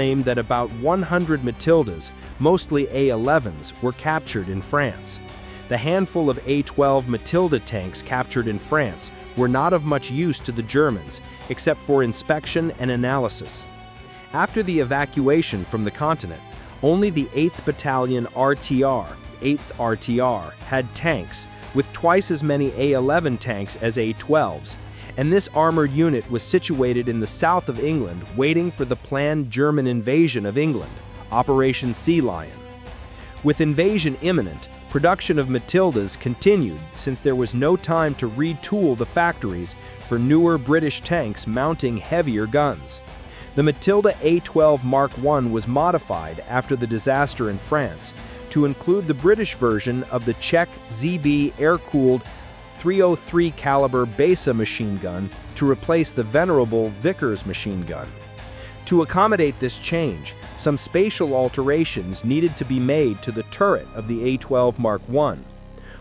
claim that about 100 Matildas, mostly A-11s, were captured in France. The handful of A-12 Matilda tanks captured in France were not of much use to the Germans, except for inspection and analysis. After the evacuation from the continent, only the 8th Battalion RTR, 8th RTR, had tanks, with twice as many A-11 tanks as A-12s, and this armored unit was situated in the south of England waiting for the planned German invasion of England, Operation Sea Lion. With invasion imminent, production of Matildas continued since there was no time to retool the factories for newer British tanks mounting heavier guns. The Matilda A-12 Mark I was modified after the disaster in France to include the British version of the Czech ZB air-cooled .303 caliber Besa machine gun to replace the venerable Vickers machine gun. To accommodate this change, some spatial alterations needed to be made to the turret of the A-12 Mark I.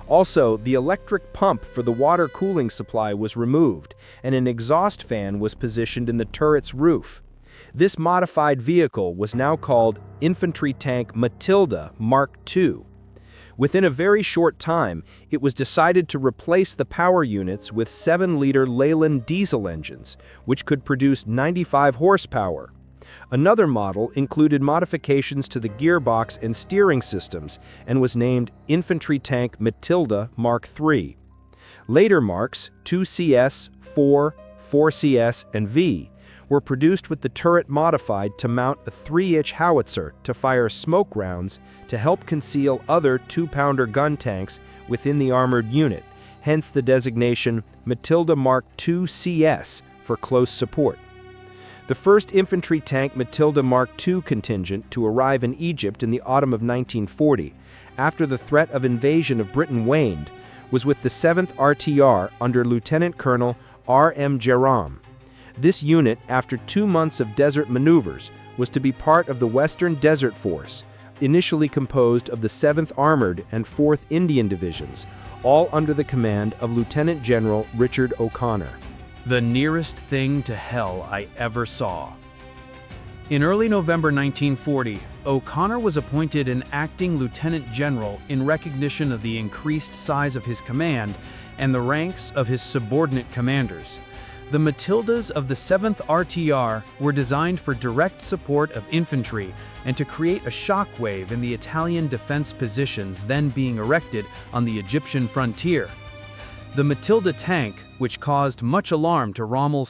Also, the electric pump for the water cooling supply was removed, and an exhaust fan was positioned in the turret's roof. This modified vehicle was now called Infantry Tank Matilda Mark II. Within a very short time, it was decided to replace the power units with 7-liter Leyland diesel engines, which could produce 95 horsepower. Another model included modifications to the gearbox and steering systems and was named Infantry Tank Matilda Mark III. Later Marks 2CS, 4, 4CS, and V were produced with the turret modified to mount a 3-inch howitzer to fire smoke rounds to help conceal other 2-pounder gun tanks within the armored unit, hence the designation Matilda Mark II CS for close support. The first infantry tank Matilda Mark II contingent to arrive in Egypt in the autumn of 1940, after the threat of invasion of Britain waned, was with the 7th RTR under Lieutenant Colonel R.M. Jerome. This unit, after 2 months of desert maneuvers, was to be part of the Western Desert Force, initially composed of the 7th Armored and 4th Indian Divisions, all under the command of Lieutenant General Richard O'Connor. The nearest thing to hell I ever saw. In early November 1940, O'Connor was appointed an acting lieutenant general in recognition of the increased size of his command and the ranks of his subordinate commanders. The Matildas of the 7th RTR were designed for direct support of infantry and to create a shockwave in the Italian defense positions then being erected on the Egyptian frontier. The Matilda tank, which caused much alarm to Rommel's